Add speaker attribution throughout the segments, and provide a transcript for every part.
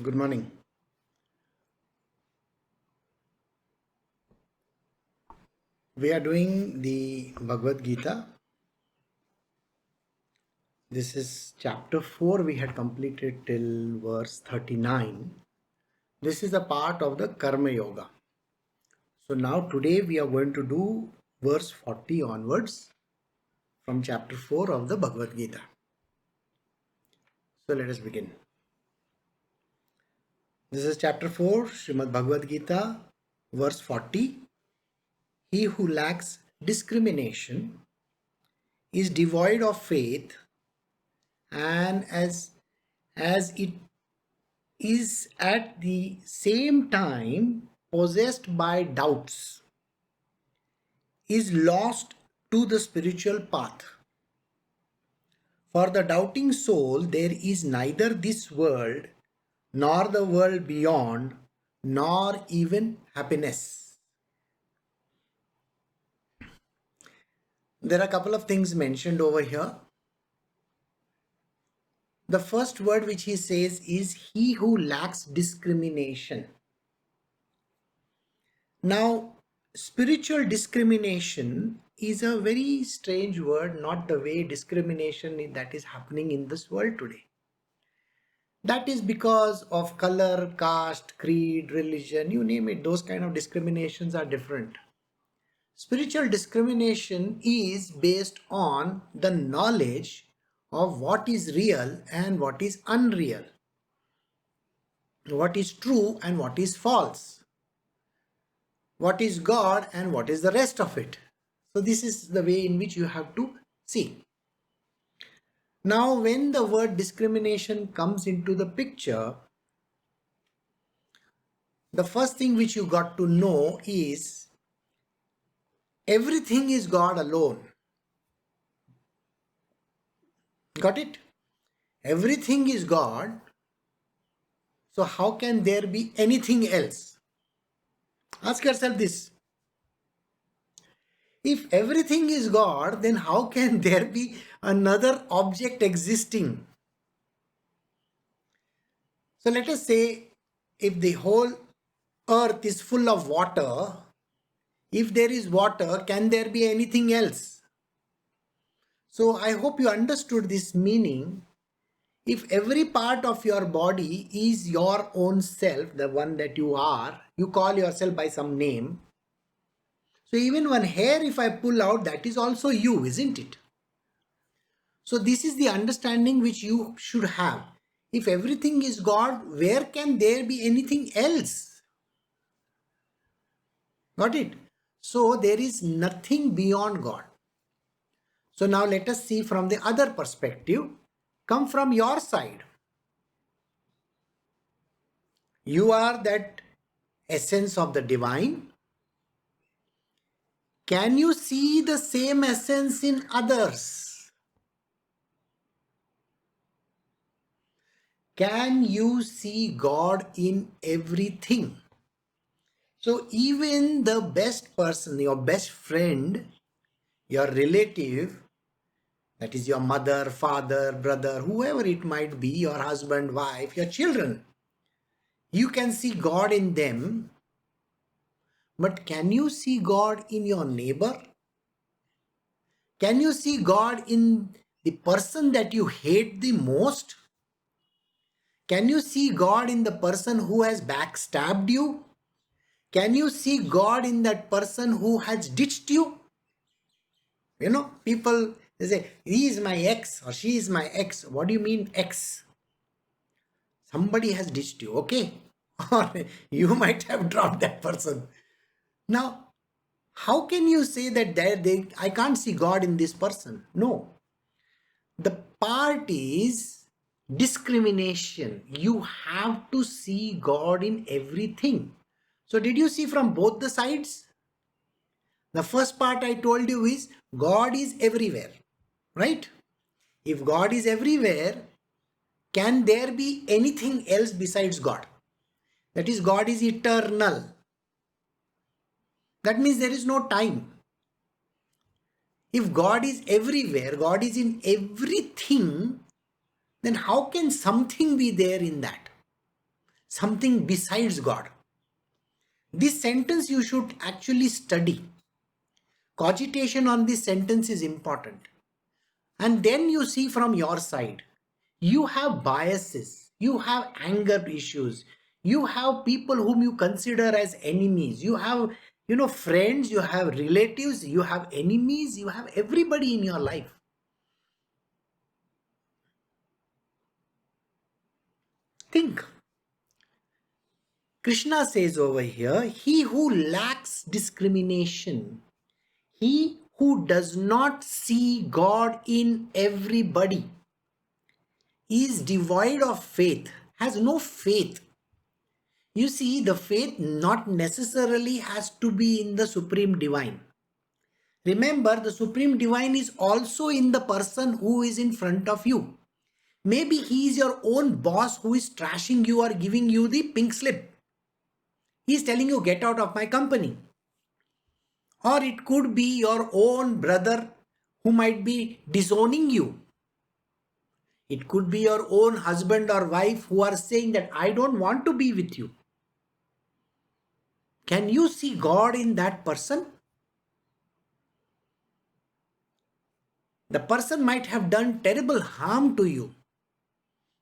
Speaker 1: Good morning. We are doing the Bhagavad Gita. This is chapter 4. We had completed till verse 39. This is a part of the Karma Yoga. So now today we are going to do verse 40 onwards from chapter 4 of the Bhagavad Gita. So let us begin. This is chapter 4, Srimad Bhagavad Gita, verse 40. He who lacks discrimination is devoid of faith, and as it is at the same time possessed by doubts, is lost to the spiritual path. For the doubting soul, there is neither this world nor the world beyond, nor even happiness. There are a couple of things mentioned over here. The first word which he says is he who lacks discrimination. Now, spiritual discrimination is a very strange word, not the way discrimination that is happening in this world today. That is because of color, caste, creed, religion, you name it, those kind of discriminations are different. Spiritual discrimination is based on the knowledge of what is real and what is unreal, what is true and what is false, what is God and what is the rest of it. So this is the way in which you have to see. Now when the word discrimination comes into the picture, the first thing which you got to know is everything is God alone. Got it? Everything is God. So how can there be anything else? Ask yourself this. If everything is God, then how can there be another object existing? So let us say if the whole earth is full of water, if there is water, can there be anything else? So I hope you understood this meaning. If every part of your body is your own self, the one that you are, you call yourself by some name. So even one hair if I pull out, that is also you, isn't it? So this is the understanding which you should have. If everything is God, where can there be anything else? Got it? So there is nothing beyond God. So now let us see from the other perspective. Come from your side. You are that essence of the divine. Can you see the same essence in others? Can you see God in everything? So even the best person, your best friend, your relative, that is your mother, father, brother, whoever it might be, your husband, wife, your children, you can see God in them, but can you see God in your neighbor? Can you see God in the person that you hate the most? Can you see God in the person who has backstabbed you? Can you see God in that person who has ditched you? You know, people, they say, he is my ex or she is my ex. What do you mean ex? Somebody has ditched you, okay? Or you might have dropped that person. Now, how can you say that I can't see God in this person? No. The part is discrimination. You have to see God in everything. So did you see from both the sides? The first part I told you is God is everywhere, right? If God is everywhere, can there be anything else besides God? That is, God is eternal. That means there is no time. If God is everywhere, God is in everything, then how can something be there in that? something besides God. This sentence you should actually study. Cogitation on this sentence is important. And then you see from your side, you have biases, you have anger issues, you have people whom you consider as enemies, you have, friends, you have relatives, you have enemies, you have everybody in your life. Think. Krishna says over here, he who lacks discrimination, he who does not see God in everybody, is devoid of faith, has no faith. You see, the faith not necessarily has to be in the Supreme Divine. Remember, the Supreme Divine is also in the person who is in front of you. Maybe he is your own boss who is trashing you or giving you the pink slip. He is telling you, get out of my company. Or it could be your own brother who might be disowning you. It could be your own husband or wife who are saying that I don't want to be with you. Can you see God in that person? The person might have done terrible harm to you.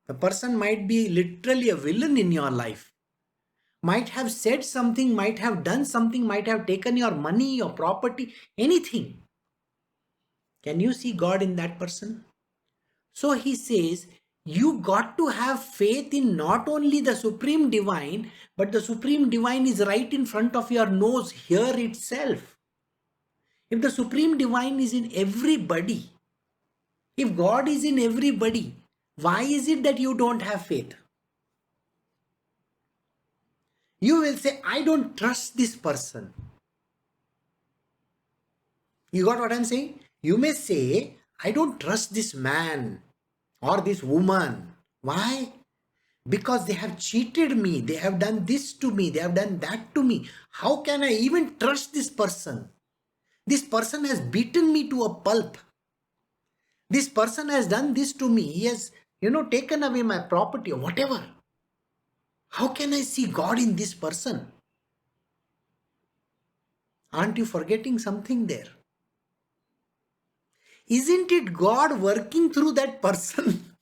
Speaker 1: The person might be literally a villain in your life. Might have said something, might have done something, might have taken your money, your property, anything. Can you see God in that person? So he says, you got to have faith in not only the Supreme Divine, but the Supreme Divine is right in front of your nose here itself. If the Supreme Divine is in everybody, if God is in everybody, why is it that you don't have faith? You will say, I don't trust this person. You got what I'm saying? You may say, I don't trust this man or this woman. Why? Because they have cheated me. They have done this to me. They have done that to me. How can I even trust this person? This person has beaten me to a pulp. This person has done this to me. He has, taken away my property or whatever. How can I see God in this person? Aren't you forgetting something there? Isn't it God working through that person?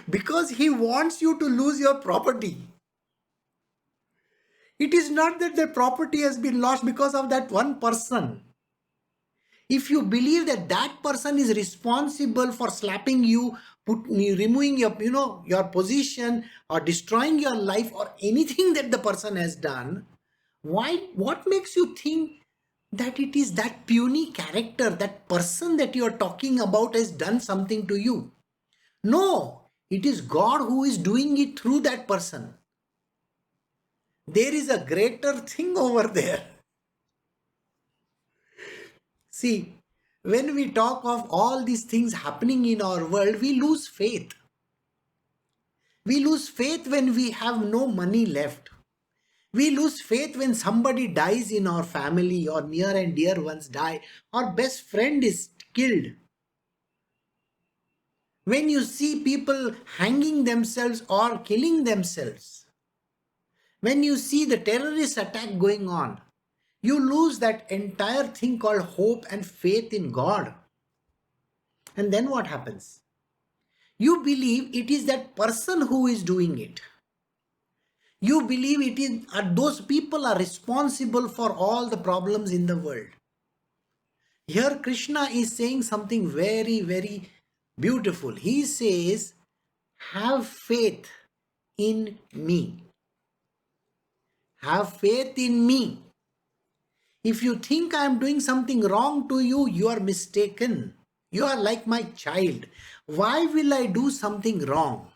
Speaker 1: Because he wants you to lose your property. It is not that the property has been lost because of that one person. If you believe that that person is responsible for slapping you, removing your position or destroying your life or anything that the person has done, what makes you think that it is that puny character, that person that you are talking about has done something to you? No, it is God who is doing it through that person. There is a greater thing over there. See, when we talk of all these things happening in our world, we lose faith. We lose faith when we have no money left. We lose faith when somebody dies in our family or near and dear ones die. Our best friend is killed. When you see people hanging themselves or killing themselves. When you see the terrorist attack going on, you lose that entire thing called hope and faith in God. And then what happens? You believe it is that person who is doing it. You believe it is those people are responsible for all the problems in the world. Here Krishna is saying something very, very beautiful. He says, have faith in me. Have faith in me. If you think I am doing something wrong to you, you are mistaken. You are like my child. Why will I do something wrong?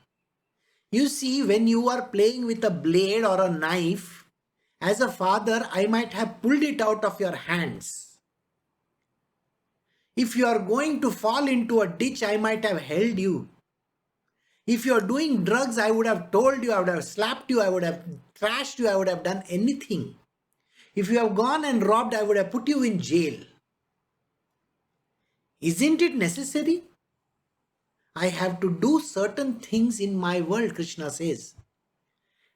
Speaker 1: You see, when you are playing with a blade or a knife, as a father, I might have pulled it out of your hands. If you are going to fall into a ditch, I might have held you. If you are doing drugs, I would have told you, I would have slapped you, I would have thrashed you, I would have done anything. If you have gone and robbed, I would have put you in jail. Isn't it necessary? I have to do certain things in my world, Krishna says.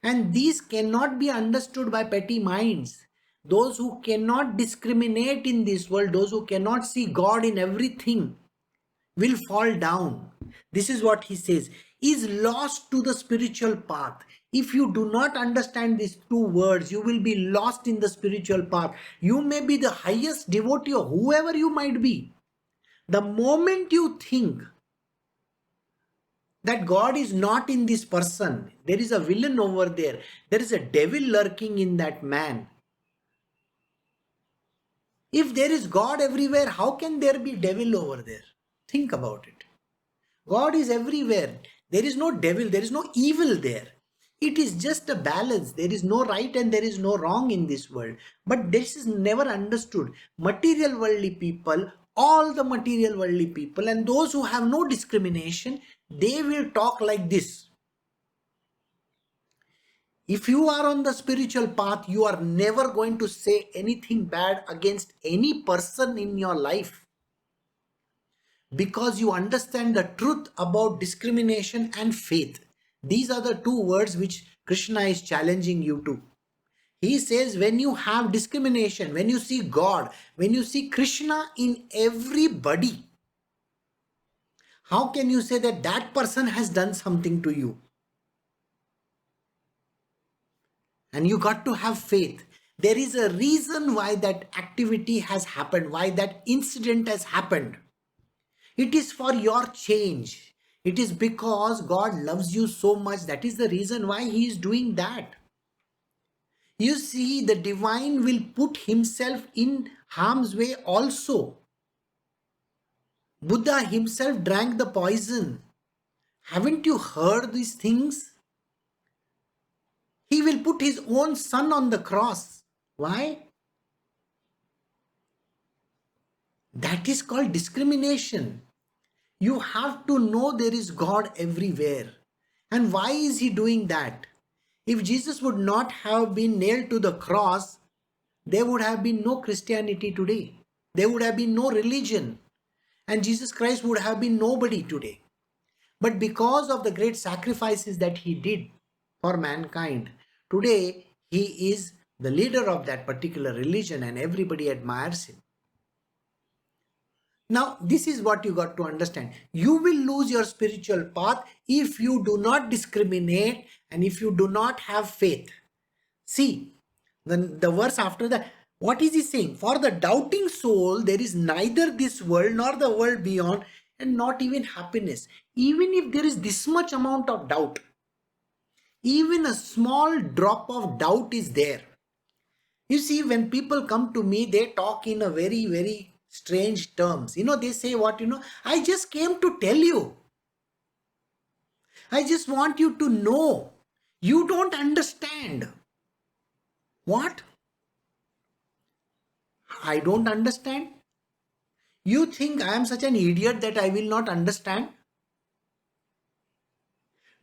Speaker 1: And these cannot be understood by petty minds. Those who cannot discriminate in this world, those who cannot see God in everything, will fall down. This is what he says, is lost to the spiritual path. If you do not understand these two words, you will be lost in the spiritual path. You may be the highest devotee or whoever you might be. The moment you think that God is not in this person, there is a villain over there, there is a devil lurking in that man. If there is God everywhere, how can there be devil over there? Think about it. God is everywhere. There is no devil, there is no evil there. It is just a balance. There is no right and there is no wrong in this world. But this is never understood. Material worldly people, all the material worldly people, and those who have no discrimination, they will talk like this. If you are on the spiritual path, you are never going to say anything bad against any person in your life, because you understand the truth about discrimination and faith. These are the two words which Krishna is challenging you to. He says, when you have discrimination, when you see God, when you see Krishna in everybody, how can you say that that person has done something to you? And you got to have faith. There is a reason why that activity has happened, why that incident has happened. It is for your change. It is because God loves you so much. That is the reason why He is doing that. You see, the divine will put himself in harm's way also. Buddha himself drank the poison. Haven't you heard these things? He will put his own son on the cross. Why? That is called discrimination. You have to know there is God everywhere. And why is he doing that? If Jesus would not have been nailed to the cross, there would have been no Christianity today. There would have been no religion. And Jesus Christ would have been nobody today. But because of the great sacrifices that he did for mankind, today he is the leader of that particular religion and everybody admires him. Now, this is what you got to understand. You will lose your spiritual path if you do not discriminate and if you do not have faith. See, the verse after that, what is he saying? For the doubting soul, there is neither this world nor the world beyond, and not even happiness. Even if there is this much amount of doubt, even a small drop of doubt is there. You see, when people come to me, they talk in a very, very strange terms. They say what, I just came to tell you. I just want you to know. You don't understand. What? I don't understand? You think I am such an idiot that I will not understand?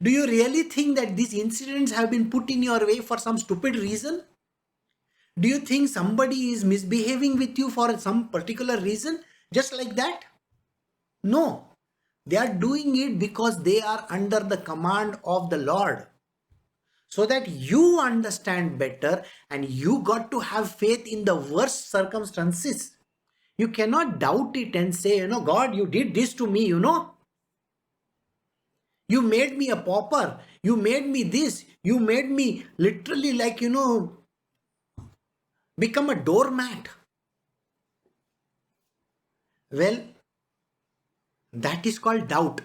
Speaker 1: Do you really think that these incidents have been put in your way for some stupid reason? Do you think somebody is misbehaving with you for some particular reason? Just like that? No. They are doing it because they are under the command of the Lord. So that you understand better and you got to have faith in the worst circumstances. You cannot doubt it and say, God, you did this to me, You made me a pauper. You made me this. You made me literally become a doormat. Well, that is called doubt.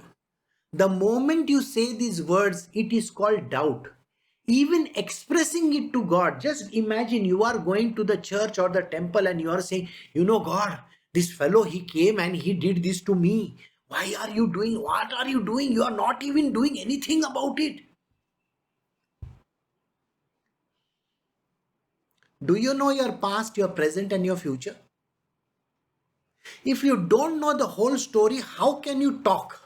Speaker 1: The moment you say these words, it is called doubt. Even expressing it to God, just imagine you are going to the church or the temple and you are saying, God, this fellow, he came and he did this to me. Why are you doing? What are you doing? You are not even doing anything about it. Do you know your past, your present, and your future? If you don't know the whole story, how can you talk?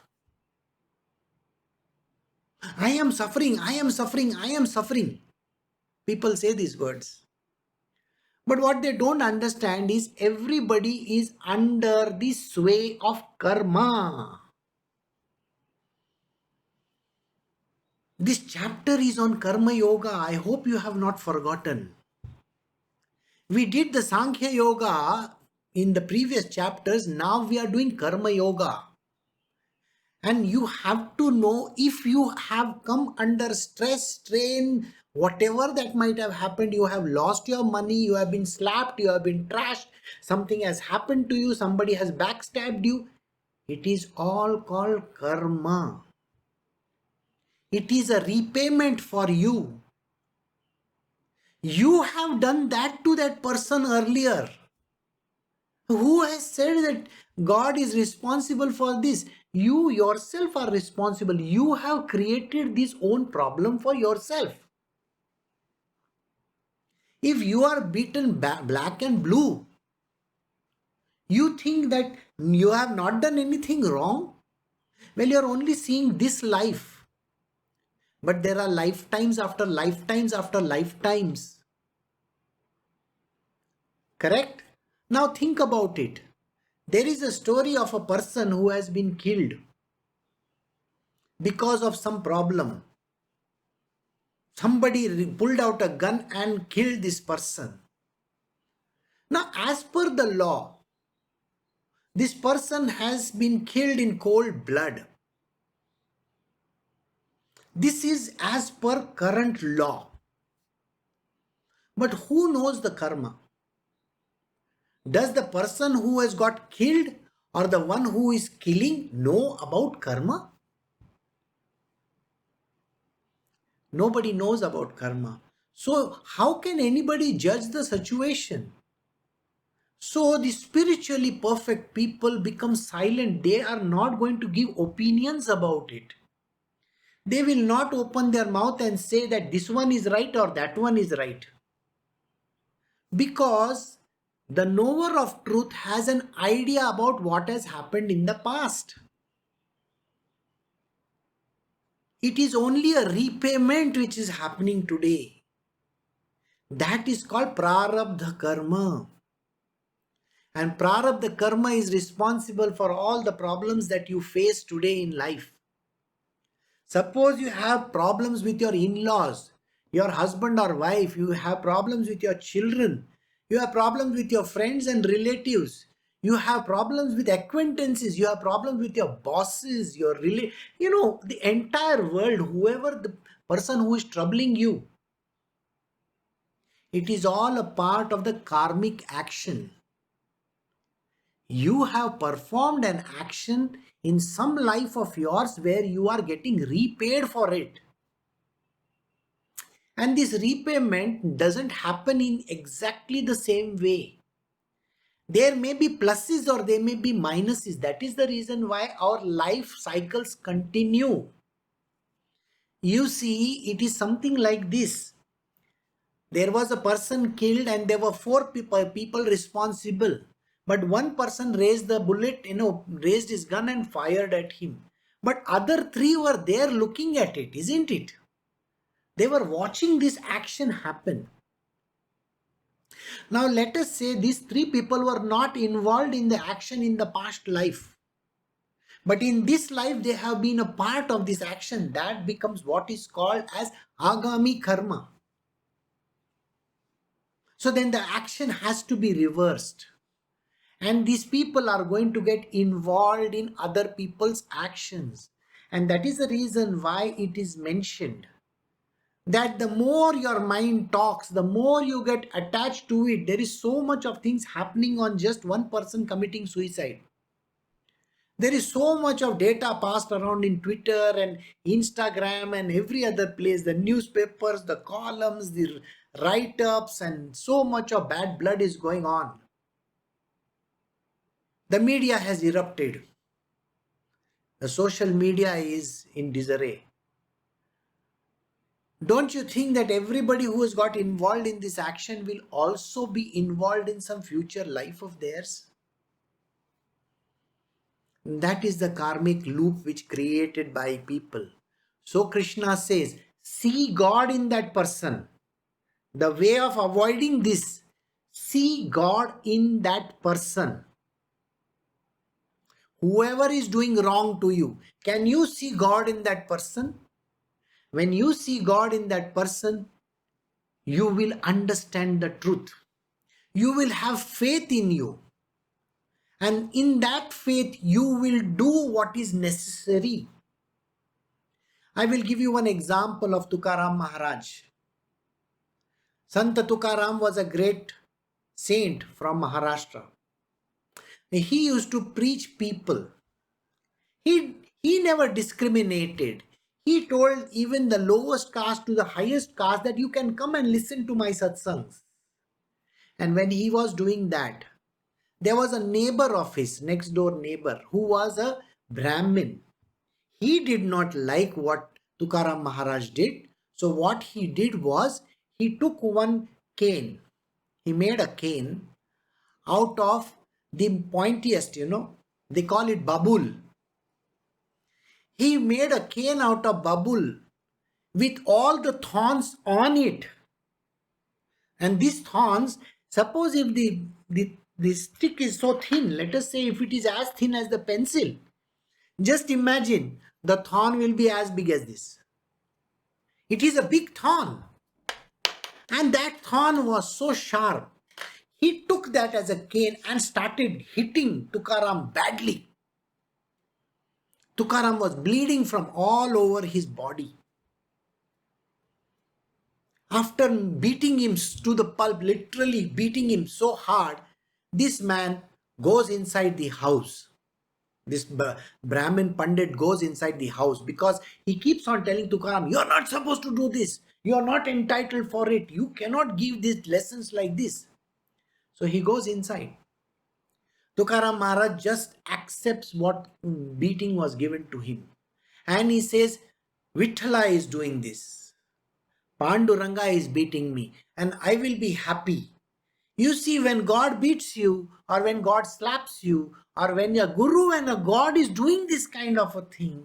Speaker 1: I am suffering, I am suffering, I am suffering. People say these words. But what they don't understand is everybody is under the sway of karma. This chapter is on Karma Yoga. I hope you have not forgotten. We did the Sankhya Yoga in the previous chapters. Now we are doing Karma Yoga. And you have to know, if you have come under stress, strain, whatever that might have happened, you have lost your money, you have been slapped, you have been trashed, something has happened to you, somebody has backstabbed you. It is all called karma. It is a repayment for you. You have done that to that person earlier. Who has said that God is responsible for this? You yourself are responsible. You have created this own problem for yourself. If you are beaten black and blue, you think that you have not done anything wrong? Well, you are only seeing this life. But there are lifetimes after lifetimes after lifetimes. Correct? Now think about it. There is a story of a person who has been killed because of some problem. Somebody pulled out a gun and killed this person. Now, as per the law, this person has been killed in cold blood. This is as per current law. But who knows the karma? Does the person who has got killed or the one who is killing know about karma? Nobody knows about karma. So how can anybody judge the situation? So the spiritually perfect people become silent. They are not going to give opinions about it. They will not open their mouth and say that this one is right or that one is right. Because the knower of truth has an idea about what has happened in the past. It is only a repayment which is happening today. That is called prarabdha karma. And prarabdha karma is responsible for all the problems that you face today in life. Suppose you have problems with your in-laws, your husband or wife, you have problems with your children, you have problems with your friends and relatives, you have problems with acquaintances, you have problems with your bosses, the entire world, whoever the person who is troubling you. It is all a part of the karmic action. You have performed an action in some life of yours where you are getting repaid for it. And this repayment doesn't happen in exactly the same way. There may be pluses or there may be minuses. That is the reason why our life cycles continue. You see, it is something like this. There was a person killed and there were 4 people responsible. But one person raised the bullet, raised his gun and fired at him. But other 3 were there looking at it, isn't it? They were watching this action happen. Now let us say these 3 people were not involved in the action in the past life. But in this life they have been a part of this action. That becomes what is called as agami karma. So then the action has to be reversed. And these people are going to get involved in other people's actions. And that is the reason why it is mentioned that the more your mind talks, the more you get attached to it. There is so much of things happening on just one person committing suicide. There is so much of data passed around in Twitter and Instagram and every other place, the newspapers, the columns, the write-ups, and so much of bad blood is going on. The media has erupted. The social media is in disarray. Don't you think that everybody who has got involved in this action will also be involved in some future life of theirs? That is the karmic loop which created by people. So Krishna says, see God in that person. The way of avoiding this, see God in that person. Whoever is doing wrong to you, can you see God in that person? When you see God in that person, you will understand the truth. You will have faith in you. And in that faith, you will do what is necessary. I will give you one example of Tukaram Maharaj. Sant Tukaram was a great saint from Maharashtra. He used to preach people. He never discriminated. He told even the lowest caste to the highest caste that you can come and listen to my satsangs. And when he was doing that, there was a neighbor of his, next door neighbor, who was a Brahmin. He did not like what Tukaram Maharaj did. So what he did was, he took one cane. He made a cane out of the pointiest, they call it babul. He made a cane out of babul with all the thorns on it. And these thorns, suppose if the stick is so thin, let us say if it is as thin as the pencil, just imagine the thorn will be as big as this. It is a big thorn. And that thorn was so sharp. He took that as a cane and started hitting Tukaram badly. Tukaram was bleeding from all over his body. After beating him to the pulp, literally beating him so hard, this man goes inside the house. This Brahmin Pandit goes inside the house because he keeps on telling Tukaram, you are not supposed to do this. You are not entitled for it. You cannot give these lessons like this. So he goes inside. Tukaram Maharaj just accepts what beating was given to him. And he says, Vithala is doing this. Panduranga is beating me and I will be happy. You see, when God beats you or when God slaps you or when a guru and a God is doing this kind of a thing,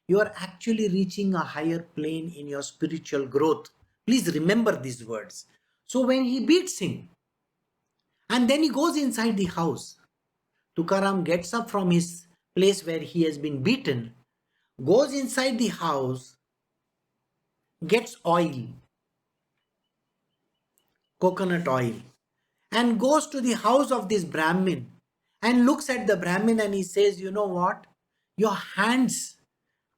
Speaker 1: you are actually reaching a higher plane in your spiritual growth. Please remember these words. So when he beats him and then he goes inside the house, Tukaram gets up from his place where he has been beaten, goes inside the house, gets oil, coconut oil, and goes to the house of this Brahmin and looks at the Brahmin and he says, you know what? Your hands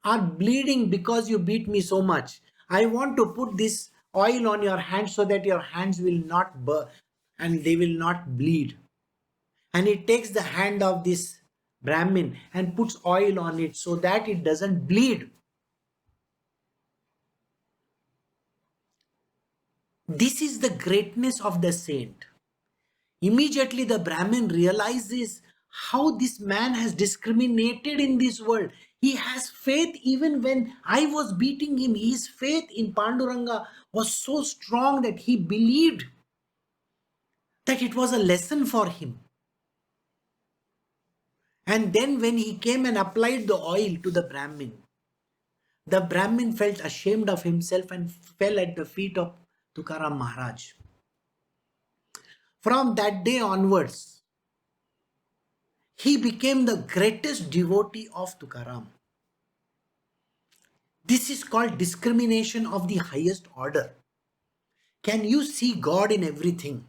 Speaker 1: are bleeding because you beat me so much. I want to put this oil on your hands so that your hands will not burn and they will not bleed. And he takes the hand of this Brahmin and puts oil on it so that it doesn't bleed. This is the greatness of the saint. Immediately the Brahmin realizes how this man has discriminated in this world. He has faith even when I was beating him. His faith in Panduranga was so strong that he believed that it was a lesson for him. And then when he came and applied the oil to the Brahmin felt ashamed of himself and fell at the feet of Tukaram Maharaj. From that day onwards, he became the greatest devotee of Tukaram. This is called discrimination of the highest order. Can you see God in everything?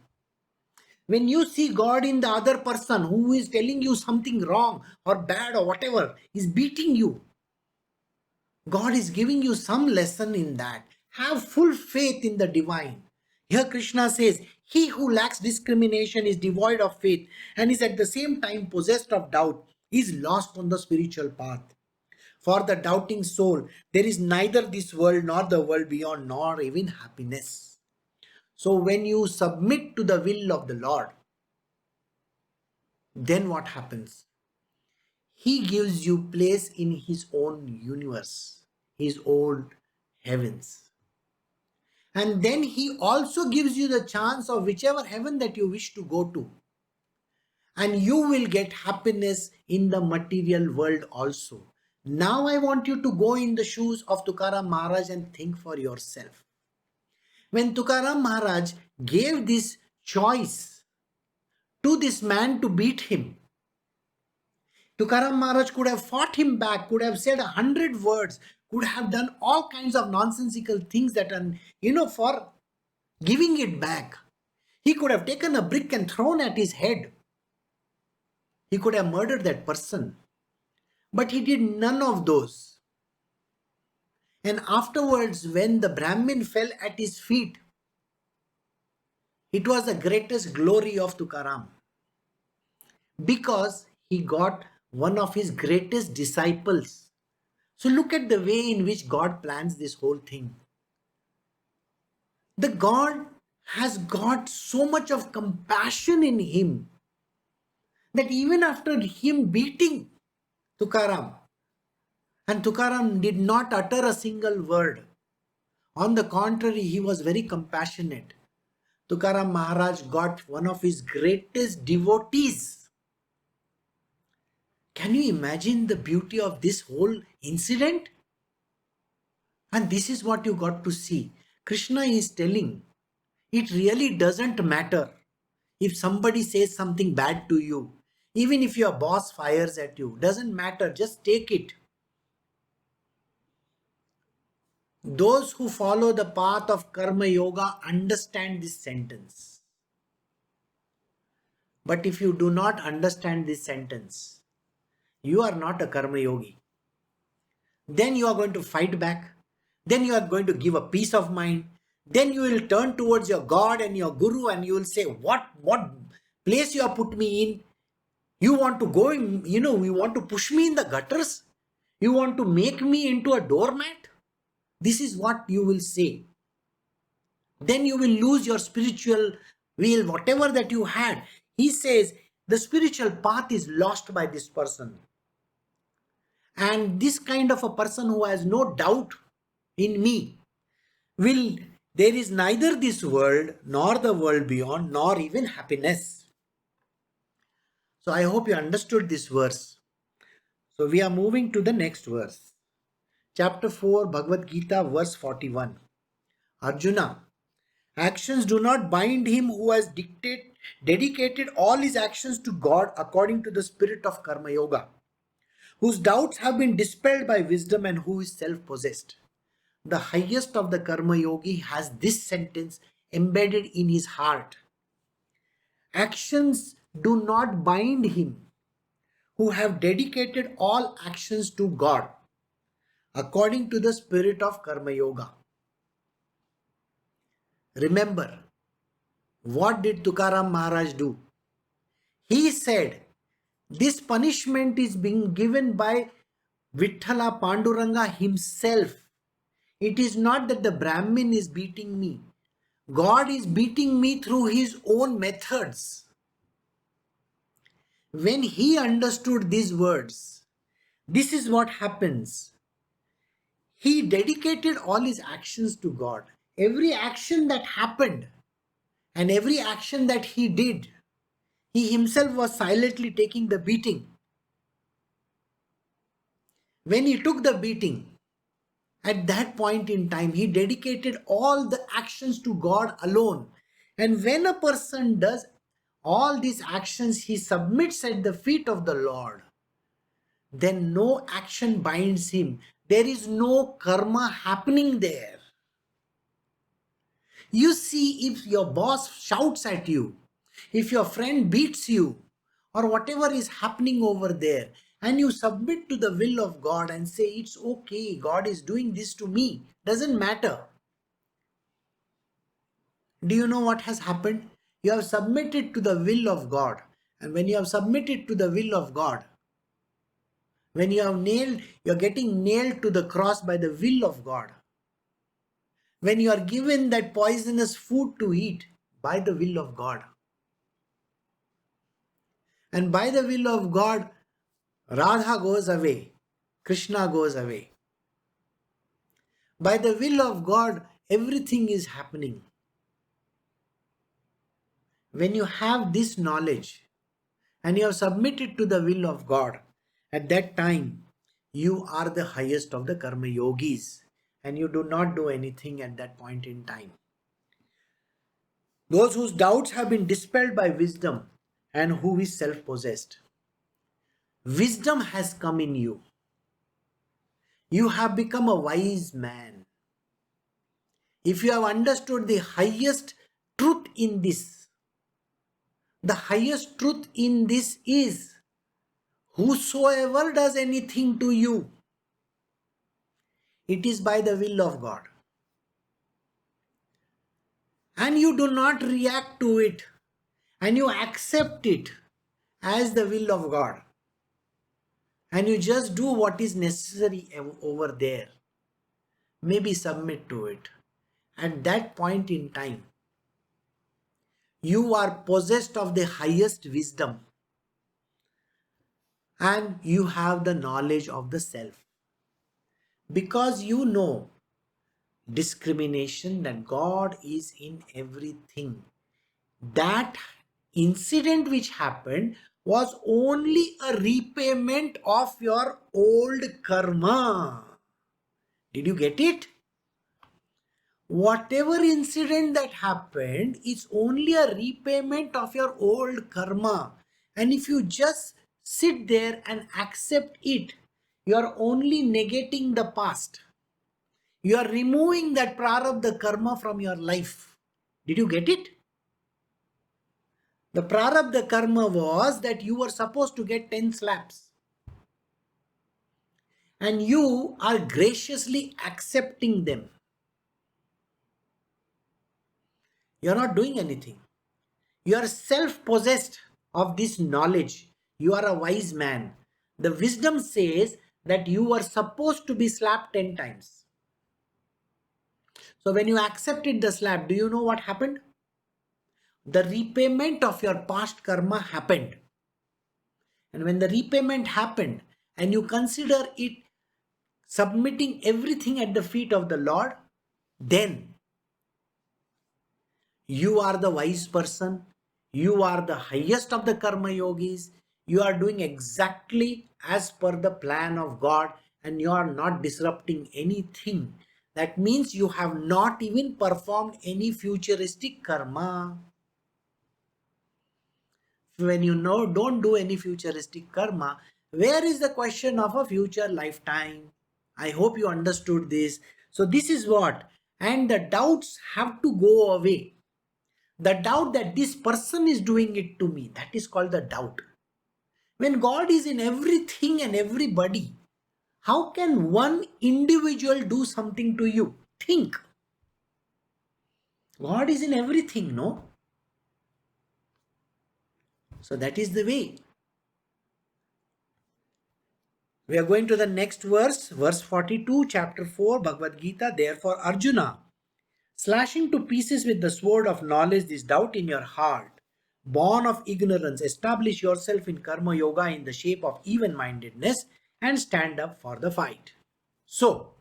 Speaker 1: When you see God in the other person who is telling you something wrong or bad or whatever, is beating you, God is giving you some lesson in that. Have full faith in the divine. Here Krishna says, he who lacks discrimination is devoid of faith and is at the same time possessed of doubt, is lost on the spiritual path. For the doubting soul, there is neither this world nor the world beyond, nor even happiness. So when you submit to the will of the Lord, then what happens? He gives you place in his own universe, his own heavens. And then he also gives you the chance of whichever heaven that you wish to go to. And you will get happiness in the material world also. Now I want you to go in the shoes of Tukaram Maharaj and think for yourself. When Tukaram Maharaj gave this choice to this man to beat him, Tukaram Maharaj could have fought him back, could have said 100 words, could have done all kinds of nonsensical things that are, for giving it back. He could have taken a brick and thrown at his head. He could have murdered that person. But he did none of those. And afterwards, when the Brahmin fell at his feet, it was the greatest glory of Tukaram, because he got one of his greatest disciples. So look at the way in which God plans this whole thing. The God has got so much of compassion in him that even after him beating Tukaram, and Tukaram did not utter a single word. On the contrary, he was very compassionate. Tukaram Maharaj got one of his greatest devotees. Can you imagine the beauty of this whole incident? And this is what you got to see. Krishna is telling, it really doesn't matter if somebody says something bad to you. Even if your boss fires at you, doesn't matter, just take it. Those who follow the path of Karma Yoga understand this sentence. But if you do not understand this sentence, you are not a Karma Yogi. Then you are going to fight back. Then you are going to give a peace of mind. Then you will turn towards your God and your Guru and you will say, what place you have put me in? You want to go, you want to push me in the gutters? You want to make me into a doormat? This is what you will say. Then you will lose your spiritual will, whatever that you had. He says the spiritual path is lost by this person. And this kind of a person who has no doubt in me there is neither this world nor the world beyond nor even happiness. So I hope you understood this verse. So we are moving to the next verse. Chapter 4, Bhagavad Gita, verse 41. Arjuna, actions do not bind him who has dedicated all his actions to God according to the spirit of Karma Yoga, whose doubts have been dispelled by wisdom and who is self-possessed. The highest of the Karma Yogi has this sentence embedded in his heart. Actions do not bind him who have dedicated all actions to God according to the spirit of Karma Yoga. Remember, what did Tukaram Maharaj do? He said, this punishment is being given by Vithala Panduranga himself. It is not that the Brahmin is beating me. God is beating me through his own methods. When he understood these words, this is what happens. He dedicated all his actions to God. Every action that happened and every action that he did, he himself was silently taking the beating. When he took the beating, at that point in time, he dedicated all the actions to God alone. And when a person does all these actions, he submits at the feet of the Lord, then no action binds him. There is no karma happening there. You see, if your boss shouts at you, if your friend beats you, or whatever is happening over there, and you submit to the will of God and say, it's okay, God is doing this to me, doesn't matter. Do you know what has happened? You have submitted to the will of God. And when you have submitted to the will of God, when you're getting nailed to the cross by the will of God. When you are given that poisonous food to eat by the will of God. And by the will of God, Radha goes away, Krishna goes away. By the will of God, everything is happening. When you have this knowledge and you have submitted to the will of God, at that time, you are the highest of the Karma Yogis and you do not do anything at that point in time. Those whose doubts have been dispelled by wisdom and who is self-possessed. Wisdom has come in you. You have become a wise man. If you have understood the highest truth in this, the highest truth in this is, whosoever does anything to you, it is by the will of God. And you do not react to it, and you accept it as the will of God. And you just do what is necessary over there. Maybe submit to it. At that point in time, you are possessed of the highest wisdom, and you have the knowledge of the self. Because you know discrimination, that God is in everything. That incident which happened was only a repayment of your old karma. Did you get it? Whatever incident that happened is only a repayment of your old karma. And if you just sit there and accept it, you are only negating the past. You are removing that prarabdha karma from your life. Did you get it? The prarabdha karma was that you were supposed to get 10 slaps. And you are graciously accepting them. You are not doing anything. You are self-possessed of this knowledge. You are a wise man. The wisdom says that you were supposed to be slapped 10 times. So when you accepted the slap, do you know what happened? The repayment of your past karma happened. And when the repayment happened and you consider it submitting everything at the feet of the Lord, then you are the wise person. You are the highest of the karma yogis. You are doing exactly as per the plan of God, and you are not disrupting anything. That means you have not even performed any futuristic karma. When you know don't do any futuristic karma, where is the question of a future lifetime? I hope you understood this. So this is what, and the doubts have to go away. The doubt that this person is doing it to me, that is called the doubt. When God is in everything and everybody, how can one individual do something to you? Think. God is in everything, no? So that is the way. We are going to the next verse, verse 42, chapter 4, Bhagavad Gita. Therefore, Arjuna, slashing to pieces with the sword of knowledge this doubt in your heart, born of ignorance, establish yourself in karma yoga in the shape of even-mindedness and stand up for the fight. So,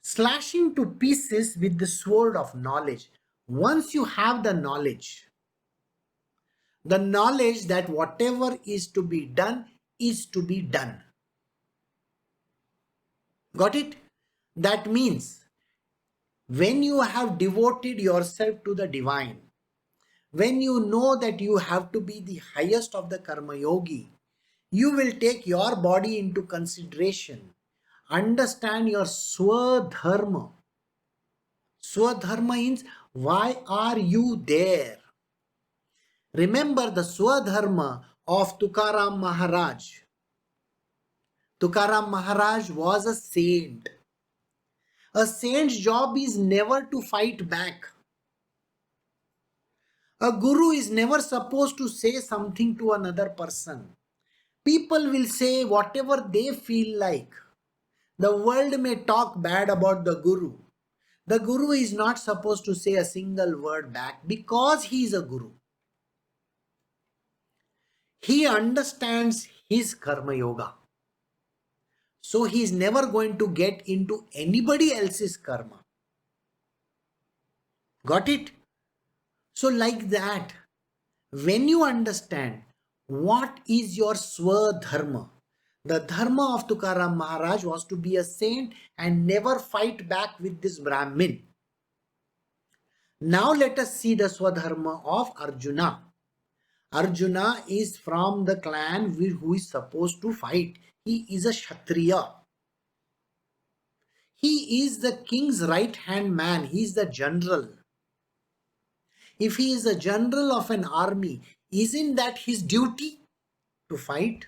Speaker 1: slashing to pieces with the sword of knowledge. Once you have the knowledge that whatever is to be done is to be done. Got it? That means when you have devoted yourself to the divine, when you know that you have to be the highest of the karma yogi, you will take your body into consideration. Understand your swadharma. Swadharma means why are you there? Remember the swadharma of Tukaram Maharaj. Tukaram Maharaj was a saint. A saint's job is never to fight back. A guru is never supposed to say something to another person. People will say whatever they feel like. The world may talk bad about the guru. The guru is not supposed to say a single word back because he is a guru. He understands his karma yoga. So he is never going to get into anybody else's karma. Got it? So like that, when you understand what is your swadharma, the dharma of Tukaram Maharaj was to be a saint and never fight back with this Brahmin. Now let us see the swadharma of Arjuna. Arjuna is from the clan who is supposed to fight. he is a Kshatriya. He is the king's right hand man. He is the general. If he is the general of an army, isn't that his duty to fight?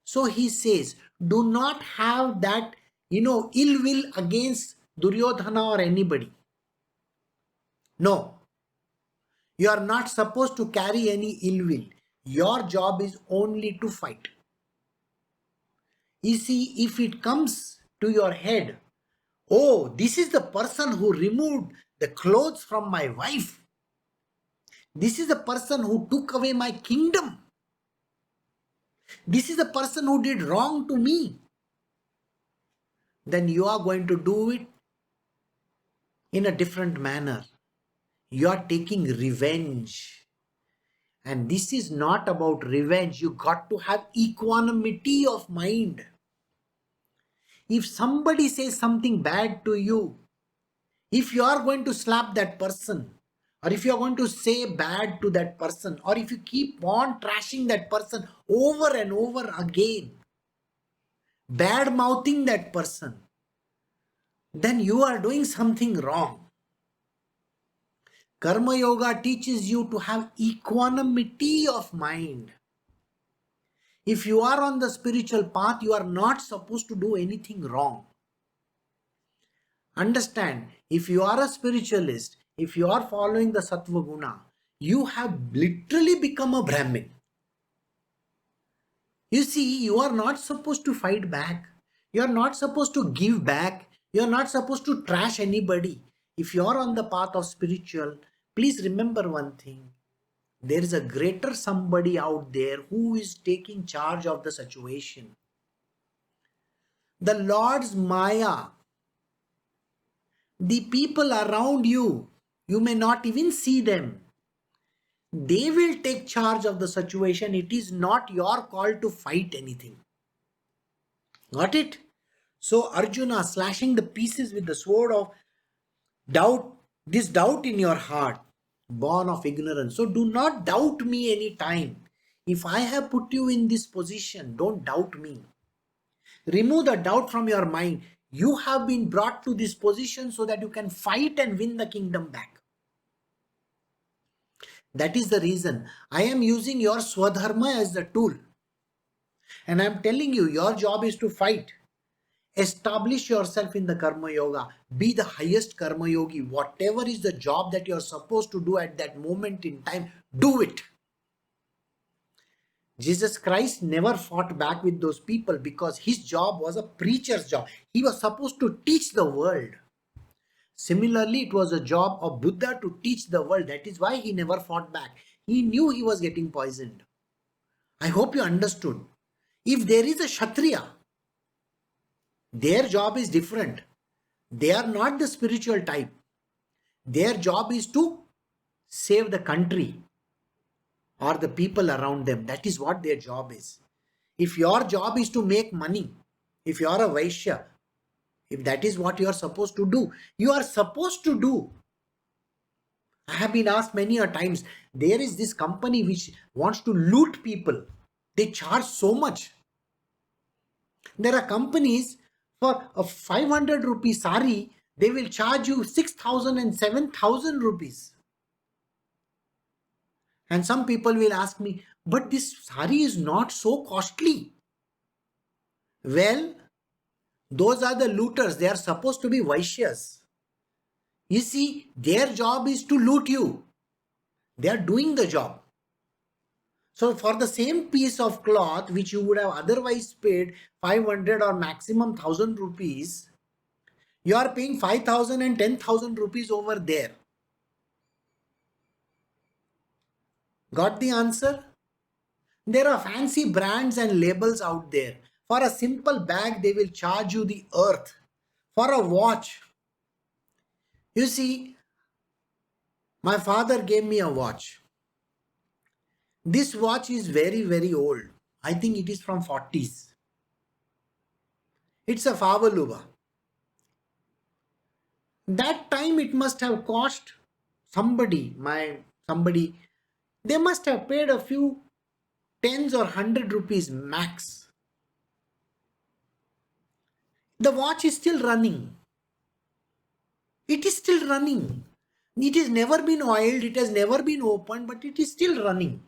Speaker 1: So he says, do not have that, ill will against Duryodhana or anybody. No, you are not supposed to carry any ill will. Your job is only to fight. You see, if it comes to your head, oh, this is the person who removed the clothes from my wife. This is the person who took away my kingdom. This is the person who did wrong to me. Then you are going to do it in a different manner. You are taking revenge. And this is not about revenge. You got to have equanimity of mind. If somebody says something bad to you, if you are going to slap that person, or if you are going to say bad to that person, or if you keep on trashing that person over and over again, bad mouthing that person, then you are doing something wrong. Karma Yoga teaches you to have equanimity of mind. If you are on the spiritual path, you are not supposed to do anything wrong. Understand, if you are a spiritualist, if you are following the Sattva Guna, you have literally become a Brahmin. You see, you are not supposed to fight back. You are not supposed to give back. You are not supposed to trash anybody. If you are on the path of spiritual, please remember one thing. There is a greater somebody out there who is taking charge of the situation. The Lord's Maya, the people around you, you may not even see them. They will take charge of the situation. It is not your call to fight anything. Got it? So Arjuna slashing the pieces with the sword of doubt, this doubt in your heart, born of ignorance. So do not doubt me any time. If I have put you in this position, don't doubt me. Remove the doubt from your mind. You have been brought to this position so that you can fight and win the kingdom back. That is the reason I am using your Swadharma as the tool. And I am telling you, your job is to fight. Establish yourself in the Karma Yoga. Be the highest Karma Yogi. Whatever is the job that you are supposed to do at that moment in time, do it. Jesus Christ never fought back with those people because his job was a preacher's job. He was supposed to teach the world. Similarly, it was a job of Buddha to teach the world. That is why he never fought back. He knew he was getting poisoned. I hope you understood. If there is a Kshatriya, their job is different. They are not the spiritual type. Their job is to save the country or the people around them. That is what their job is. If your job is to make money, if you are a Vaishya, if that is what you are supposed to do, you are supposed to do. I have been asked many a times, there is this company which wants to loot people. They charge so much. There are companies for a 500 rupee sari, they will charge you 6,000 and 7,000 rupees. And some people will ask me, but this sari is not so costly. Well, those are the looters. They are supposed to be Vaishyas. You see, their job is to loot you. They are doing the job. So for the same piece of cloth which you would have otherwise paid 500 or maximum 1,000 rupees, you are paying 5,000 and 10,000 rupees over there. Got the answer? There are fancy brands and labels out there. For a simple bag, they will charge you the earth. For a watch, you see, my father gave me a watch. This watch is very, very old. I think it is from 40s. It's a Favaluba. That time it must have cost somebody, they must have paid a few tens or 100 rupees max. The watch is still running. It is still running. It has never been oiled, it has never been opened, but it is still running.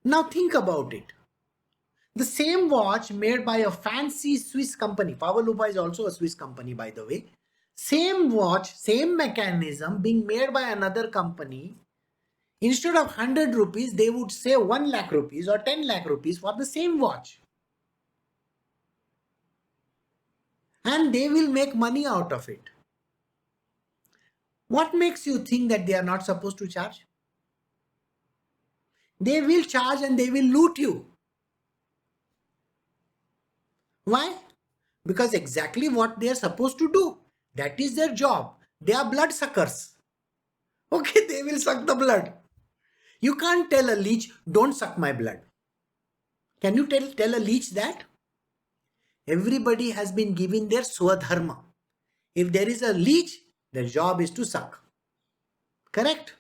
Speaker 1: Now think about it. The same watch made by a fancy Swiss company. Pavalupa is also a Swiss company, by the way. Same watch, same mechanism being made by another company. Instead of 100 rupees, they would say 1 lakh rupees or 10 lakh rupees for the same watch. And they will make money out of it. What makes you think that they are not supposed to charge? They will charge and they will loot you. Why? Because exactly what they are supposed to do. That is their job. They are blood suckers. Okay, they will suck the blood. You can't tell a leech, don't suck my blood. Can you tell a leech that? Everybody has been given their swadharma. If there is a leech, their job is to suck. Correct?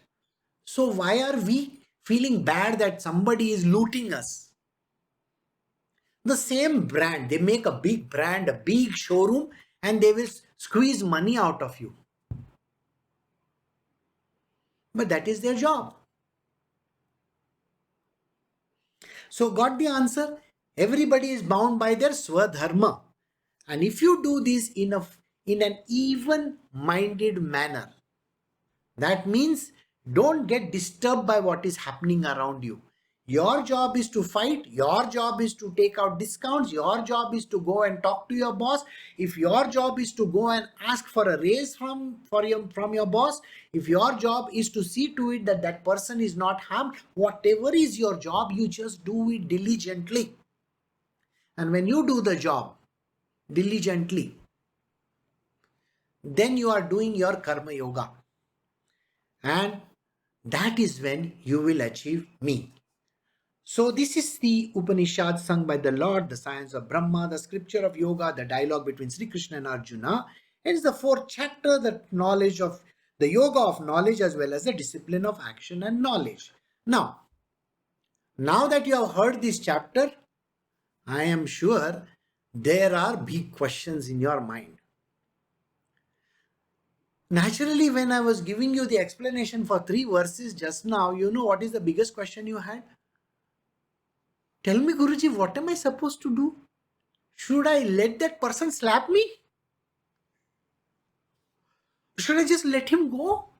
Speaker 1: So why are we feeling bad that somebody is looting us? The same brand, they make a big brand, a big showroom, and they will squeeze money out of you. But that is their job. So got the answer? Everybody is bound by their swadharma. And if you do this in an even-minded manner, that means don't get disturbed by what is happening around you. Your job is to fight. Your job is to take out discounts. Your job is to go and talk to your boss. If your job is to go and ask for a raise from your boss, if your job is to see to it that that person is not harmed, whatever is your job, you just do it diligently. And when you do the job diligently, then you are doing your karma yoga. And that is when you will achieve me. So this is the Upanishad sung by the Lord, the science of Brahma, the scripture of yoga, the dialogue between Sri Krishna and Arjuna. It is the 4th chapter, the knowledge of the yoga of knowledge as well as the discipline of action and knowledge. Now that you have heard this chapter, I am sure there are big questions in your mind. Naturally, when I was giving you the explanation for 3 verses just now, you know what is the biggest question you had? Tell me, Guruji, what am I supposed to do? Should I let that person slap me? Should I just let him go?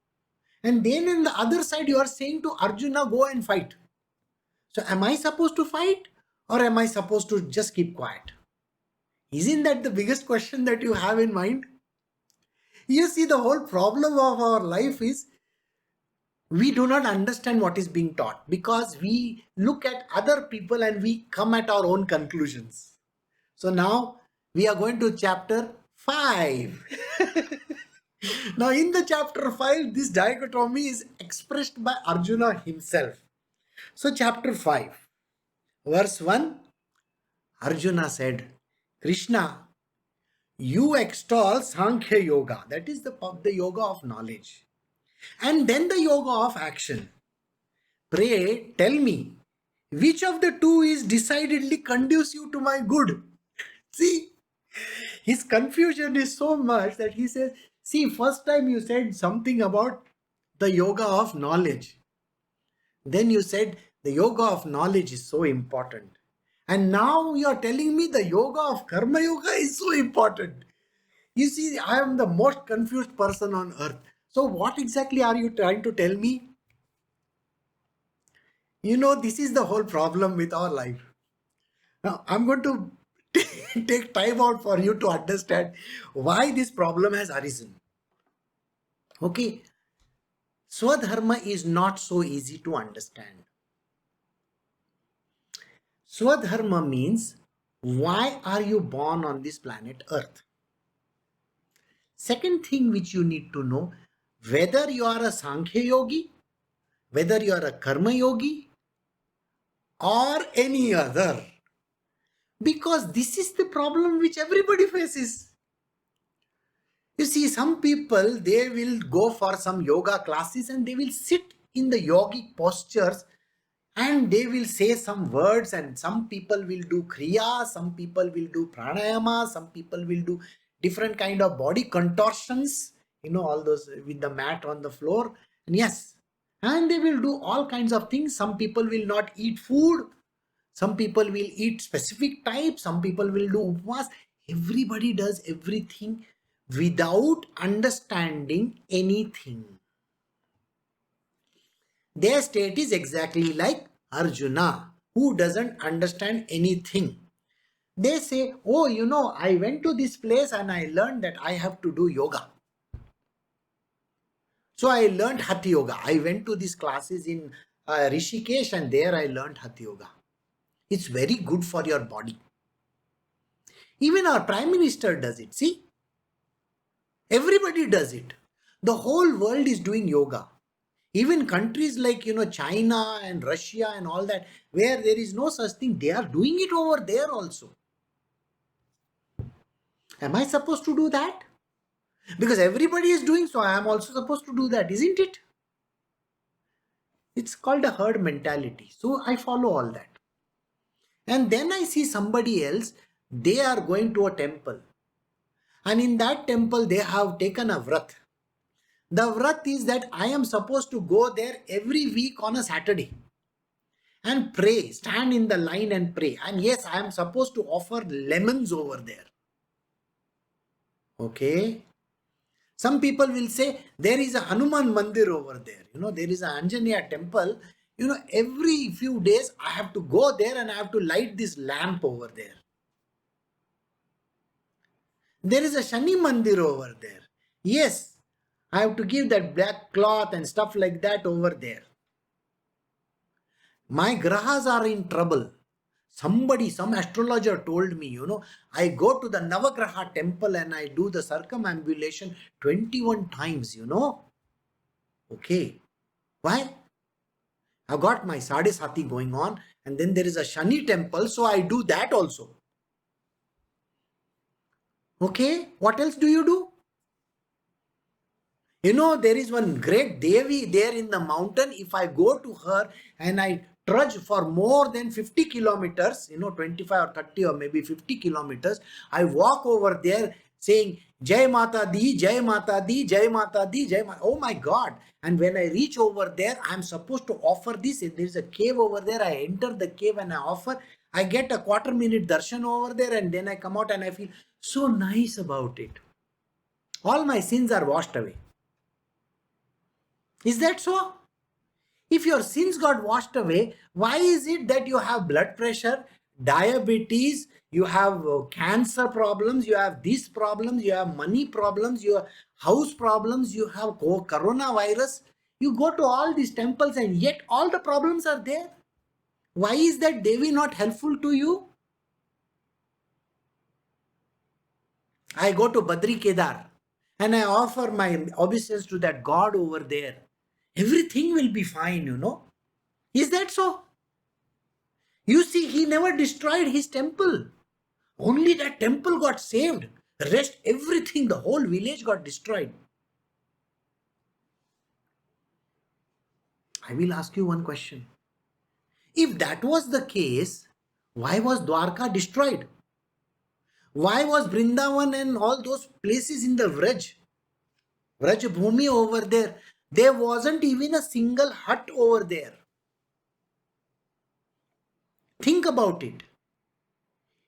Speaker 1: And then on the other side, you are saying to Arjuna, go and fight. So am I supposed to fight or am I supposed to just keep quiet? Isn't that the biggest question that you have in mind? You see, the whole problem of our life is we do not understand what is being taught because we look at other people and we come at our own conclusions. So now we are going to chapter 5. Now in the chapter 5, this dichotomy is expressed by Arjuna himself. So chapter 5, verse 1, Arjuna said, Krishna, you extol Sankhya Yoga, that is the yoga of knowledge, and then the yoga of action. Pray tell me, which of the two is decidedly conducive to my good? See, his confusion is so much that he says, see, first time you said something about the yoga of knowledge. Then you said the yoga of knowledge is so important. And now you are telling me the yoga of karma yoga is so important. You see, I am the most confused person on earth. So what exactly are you trying to tell me? You know, this is the whole problem with our life. Now, I'm going to take time out for you to understand why this problem has arisen. Okay. Swadharma is not so easy to understand. Swadharma means, why are you born on this planet Earth? Second thing which you need to know, whether you are a Sankhya yogi, whether you are a Karma yogi, or any other. Because this is the problem which everybody faces. You see, some people, they will go for some yoga classes and they will sit in the yogic postures and they will say some words, and some people will do kriya, some people will do pranayama, some people will do different kind of body contortions, all those with the mat on the floor. And yes, and they will do all kinds of things. Some people will not eat food, some people will eat specific type, some people will do upvas. Everybody does everything without understanding anything. Their state is exactly like Arjuna, who doesn't understand anything. They say, oh, I went to this place and I learned that I have to do yoga. So I learned Hatha Yoga. I went to these classes in Rishikesh, and there I learned Hatha Yoga. It's very good for your body. Even our Prime Minister does it. See? Everybody does it. The whole world is doing yoga. Even countries like, China and Russia and all that, where there is no such thing, they are doing it over there also. Am I supposed to do that? Because everybody is doing, so I am also supposed to do that, isn't it? It's called a herd mentality. So I follow all that. And then I see somebody else, they are going to a temple. And in that temple, they have taken a vrat. The vrat is that I am supposed to go there every week on a Saturday and pray, stand in the line and pray. And yes, I am supposed to offer lemons over there. Okay. Some people will say there is a Hanuman Mandir over there. There is a Anjaneya temple. Every few days I have to go there and I have to light this lamp over there. There is a Shani Mandir over there. Yes, I have to give that black cloth and stuff like that over there. My grahas are in trouble. Some astrologer told me, I go to the Navagraha temple and I do the circumambulation 21 times, Okay. Why? I've got my Sadesati going on, and then there is a Shani temple, so I do that also. Okay. What else do you do? There is one great Devi there in the mountain. If I go to her and I trudge for more than 50 kilometers, 25 or 30 or maybe 50 kilometers, I walk over there saying, Jai Mata Di, Jai Mata Di, Jai Mata Di, Jai Mata. Oh my God. And when I reach over there, I'm supposed to offer this. There is a cave over there. I enter the cave and I offer. I get a quarter-minute darshan over there, and then I come out and I feel so nice about it. All my sins are washed away. Is that so? If your sins got washed away, why is it that you have blood pressure, diabetes, you have cancer problems, you have these problems, you have money problems, you have house problems, you have coronavirus? You go to all these temples and yet all the problems are there. Why is that Devi not helpful to you? I go to Badri Kedar and I offer my obeisance to that God over there. Everything will be fine, Is that so? You see, he never destroyed his temple. Only that temple got saved. The rest, everything, the whole village got destroyed. I will ask you one question. If that was the case, why was Dwarka destroyed? Why was Vrindavan and all those places in the Vraj Bhumi over there? There wasn't even a single hut over there. Think about it.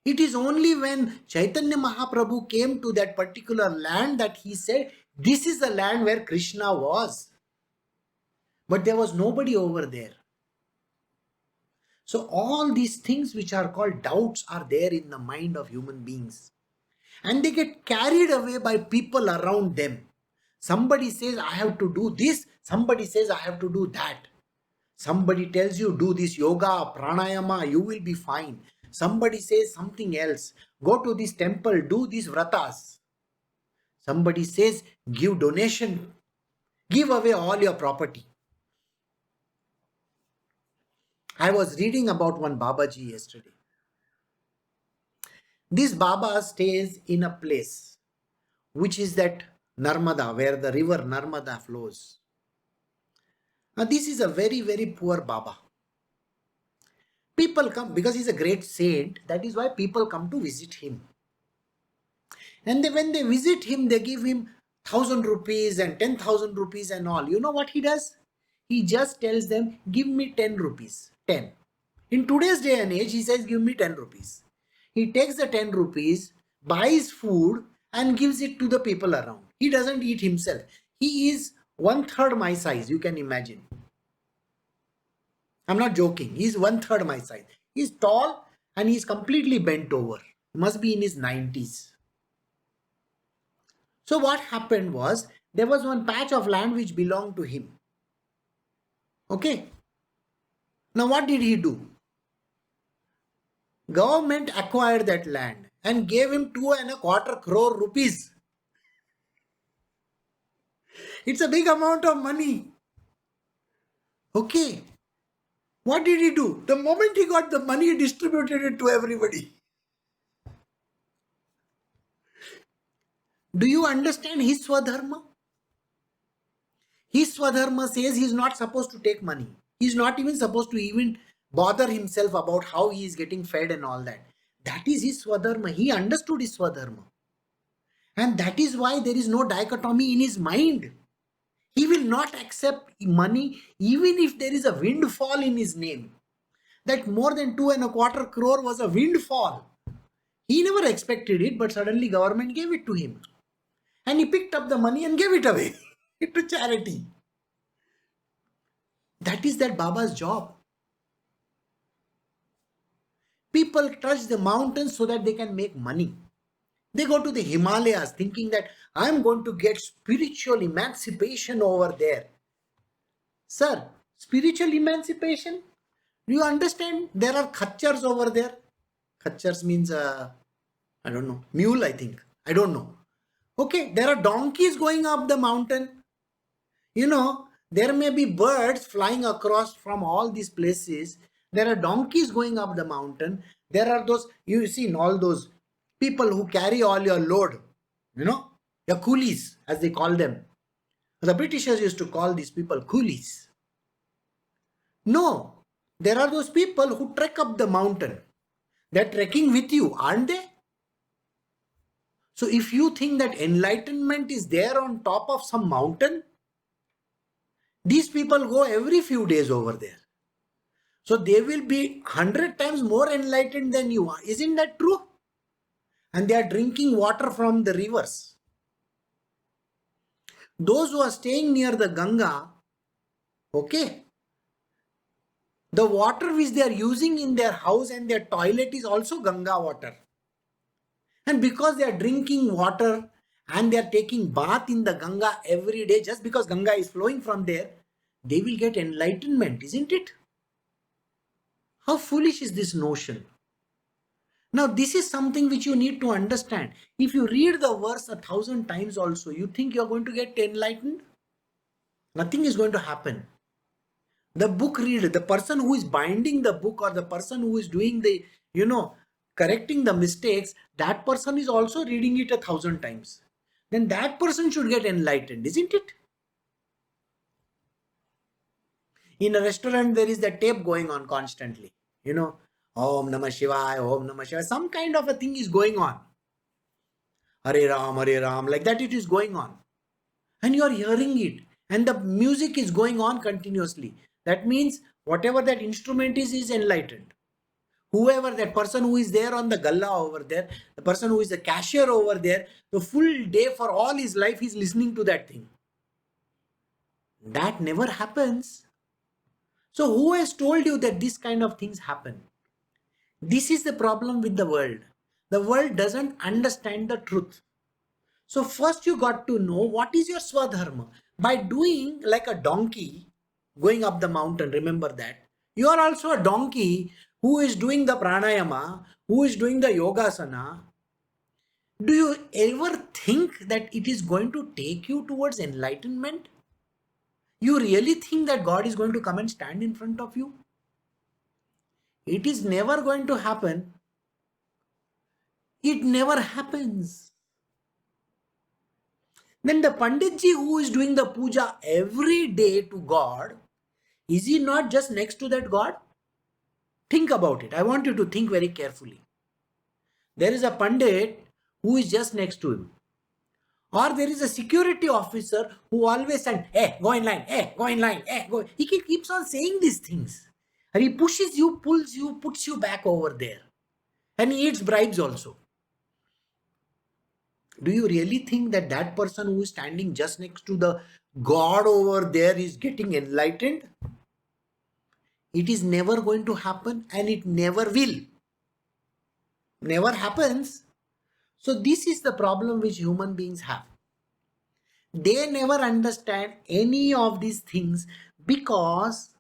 Speaker 1: It is only when Chaitanya Mahaprabhu came to that particular land that he said, this is the land where Krishna was. But there was nobody over there. So all these things which are called doubts are there in the mind of human beings. And they get carried away by people around them. Somebody says, I have to do this. Somebody says, I have to do that. Somebody tells you, do this yoga, pranayama, you will be fine. Somebody says something else. Go to this temple, do these vratas. Somebody says, give donation. Give away all your property. I was reading about one Babaji yesterday. This Baba stays in a place which is that Narmada, where the river Narmada flows. Now this is a very, very poor Baba. People come because he's a great saint. That is why people come to visit him. And when they visit him, they give him 1,000 rupees and 10,000 rupees and all. You know what he does? He just tells them, give me 10 rupees. 10. In today's day and age, he says, give me 10 rupees. He takes the 10 rupees, buys food, and gives it to the people around. He doesn't eat himself. He is 1/3 my size, you can imagine. I'm not joking. He's 1/3 my size. He's tall and he's completely bent over. He must be in his 90s. So what happened was, there was one patch of land which belonged to him. Okay. Now what did he do? Government acquired that land and gave him 2.25 crore rupees. It's a big amount of money. Okay. What did he do? The moment he got the money, he distributed it to everybody. Do you understand his Swadharma? His Swadharma says he's not supposed to take money. He's not even supposed to even bother himself about how he is getting fed and all that. That is his Swadharma. He understood his Swadharma. And that is why there is no dichotomy in his mind. He will not accept money even if there is a windfall in his name. That more than 2.25 crore was a windfall. He never expected it, but suddenly government gave it to him. And he picked up the money and gave it away to charity. That is that Baba's job. People touch the mountains so that they can make money. They go to the Himalayas thinking that I'm going to get spiritual emancipation over there. Sir, spiritual emancipation? Do you understand? There are khachars over there. Khachars means, I don't know, mule I think. I don't know. Okay, there are donkeys going up the mountain. You know, there may be birds flying across from all these places. There are donkeys going up the mountain. There are those, you see, all those people who carry all your load, you know, your coolies, as they call them. The Britishers used to call these people coolies. No, there are those people who trek up the mountain. They're trekking with you, aren't they? So if you think that enlightenment is there on top of some mountain, these people go every few days over there. So they will be 100 times more enlightened than you are. Isn't that true? And they are drinking water from the rivers. Those who are staying near the Ganga, okay, the water which they are using in their house and their toilet is also Ganga water. And because they are drinking water and they are taking bath in the Ganga every day, just because Ganga is flowing from there, they will get enlightenment, isn't it? How foolish is this notion? Now, this is something which you need to understand. If you read the verse 1,000 times also, you think you are going to get enlightened? Nothing is going to happen. The book reader, the person who is binding the book or the person who is doing the, correcting the mistakes, that person is also reading it 1,000 times. Then that person should get enlightened, isn't it? In a restaurant, there is the tape going on constantly. Om Namah Shivaya, Om Namah Shivaya. Some kind of a thing is going on. Hare Ram, like that it is going on. And you are hearing it. And the music is going on continuously. That means whatever that instrument is enlightened. Whoever that person who is there on the galla over there, the person who is the cashier over there, the full day for all his life he's listening to that thing. That never happens. So who has told you that this kind of things happen? This is the problem with the world. The world doesn't understand the truth. So first you got to know what is your Swadharma. By doing like a donkey going up the mountain, remember that. You are also a donkey who is doing the pranayama, who is doing the yogasana. Do you ever think that it is going to take you towards enlightenment? You really think that God is going to come and stand in front of you? It is never going to happen. It never happens. Then the Panditji who is doing the puja every day to God, is he not just next to that God? Think about it. I want you to think very carefully. There is a Pandit who is just next to him. Or there is a security officer who always said, hey, go in line, hey, go in line, hey, go. He keeps on saying these things. And he pushes you, pulls you, puts you back over there. And he eats bribes also. Do you really think that that person who is standing just next to the God over there is getting enlightened? It is never going to happen, and it never will. Never happens. So this is the problem which human beings have. They never understand any of these things because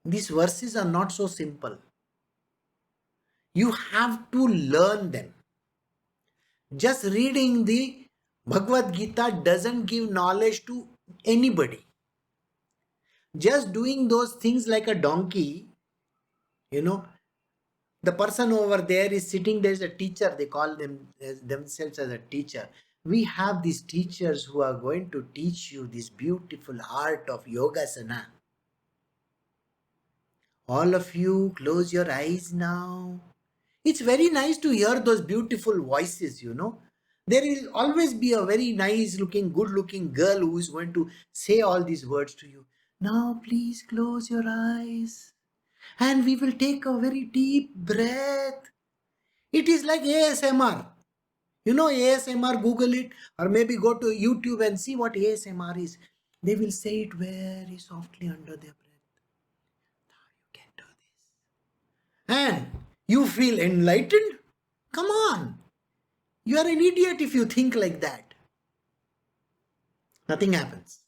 Speaker 1: these verses are not so simple. You have to learn them. Just reading the Bhagavad Gita doesn't give knowledge to anybody. Just doing those things like a donkey, the person over there is sitting, there's a teacher, they call themselves as a teacher. We have these teachers who are going to teach you this beautiful art of Yogasana. All of you, close your eyes now. It's very nice to hear those beautiful voices, There will always be a very nice looking, good looking girl who is going to say all these words to you. Now please close your eyes and we will take a very deep breath. It is like ASMR. ASMR, Google it or maybe go to YouTube and see what ASMR is. They will say it very softly under their breath. Now you can do this. And you feel enlightened? Come on. You are an idiot if you think like that. Nothing happens.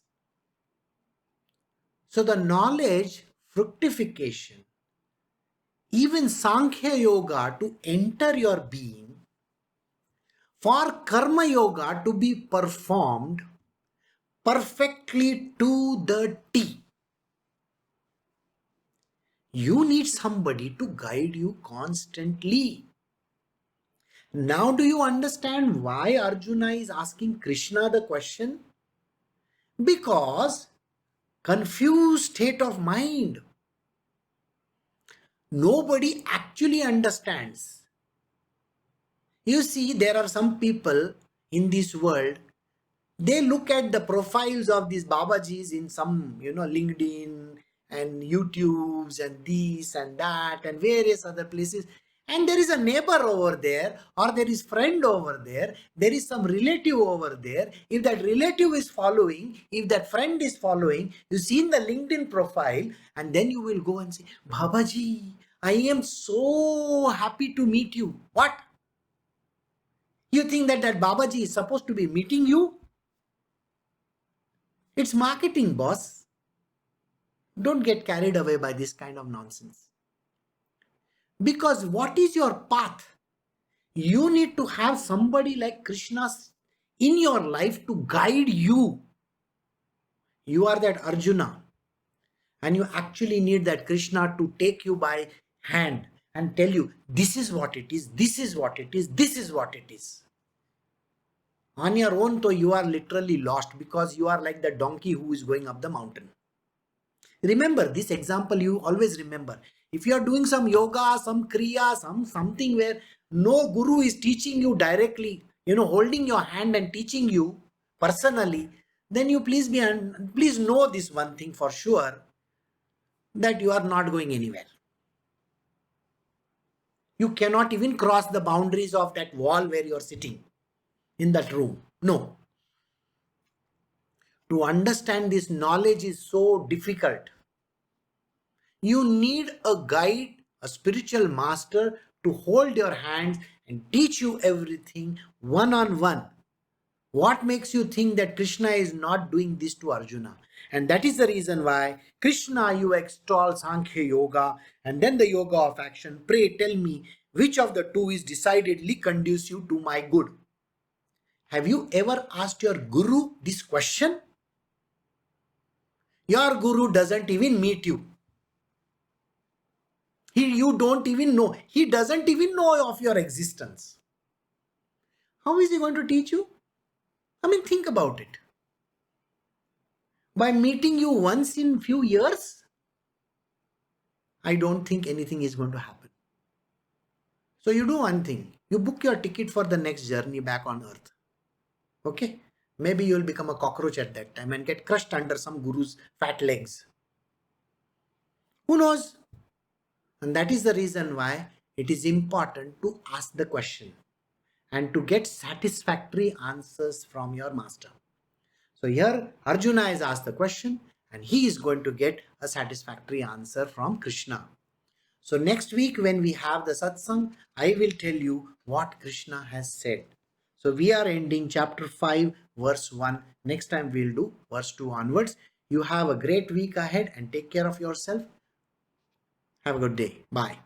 Speaker 1: So the knowledge, fructification, even Sankhya Yoga to enter your being, for Karma Yoga to be performed perfectly to the T, you need somebody to guide you constantly. Now do you understand why Arjuna is asking Krishna the question? Because confused state of mind. Nobody actually understands. You see, there are some people in this world, they look at the profiles of these Babajis in some, LinkedIn and YouTubes and this and that and various other places. And there is a neighbor over there or there is friend over there. There is some relative over there. If that relative is following, if that friend is following, you see in the LinkedIn profile and then you will go and say, Babaji, I am so happy to meet you. What? You think that Babaji is supposed to be meeting you? It's marketing, boss. Don't get carried away by this kind of nonsense. Because what is your path? You need to have somebody like Krishna in your life to guide you. You are that Arjuna. And you actually need that Krishna to take you by hand and tell you, this is what it is, this is what it is, this is what it is. On your own, though, you are literally lost because you are like the donkey who is going up the mountain. Remember this example, you always remember. If you are doing some yoga, some kriya, something where no guru is teaching you directly, holding your hand and teaching you personally, then you please know this one thing for sure, that you are not going anywhere. You cannot even cross the boundaries of that wall where you are sitting in that room. No. To understand this knowledge is so difficult. You need a guide, a spiritual master to hold your hands and teach you everything one-on-one. What makes you think that Krishna is not doing this to Arjuna? And that is the reason why Krishna, you extol Sankhya Yoga and then the Yoga of Action. Pray tell me which of the two is decidedly conducive to my good. Have you ever asked your guru this question? Your guru doesn't even meet you. You don't even know. He doesn't even know of your existence. How is he going to teach you? Think about it. By meeting you once in few years? I don't think anything is going to happen. So you do one thing. You book your ticket for the next journey back on earth. Okay? Maybe you'll become a cockroach at that time and get crushed under some guru's fat legs. Who knows? And that is the reason why it is important to ask the question and to get satisfactory answers from your master. So here Arjuna has asked the question and he is going to get a satisfactory answer from Krishna. So next week when we have the satsang, I will tell you what Krishna has said. So we are ending chapter 5 verse 1. Next time we'll do verse 2 onwards. You have a great week ahead and take care of yourself. Have a good day. Bye.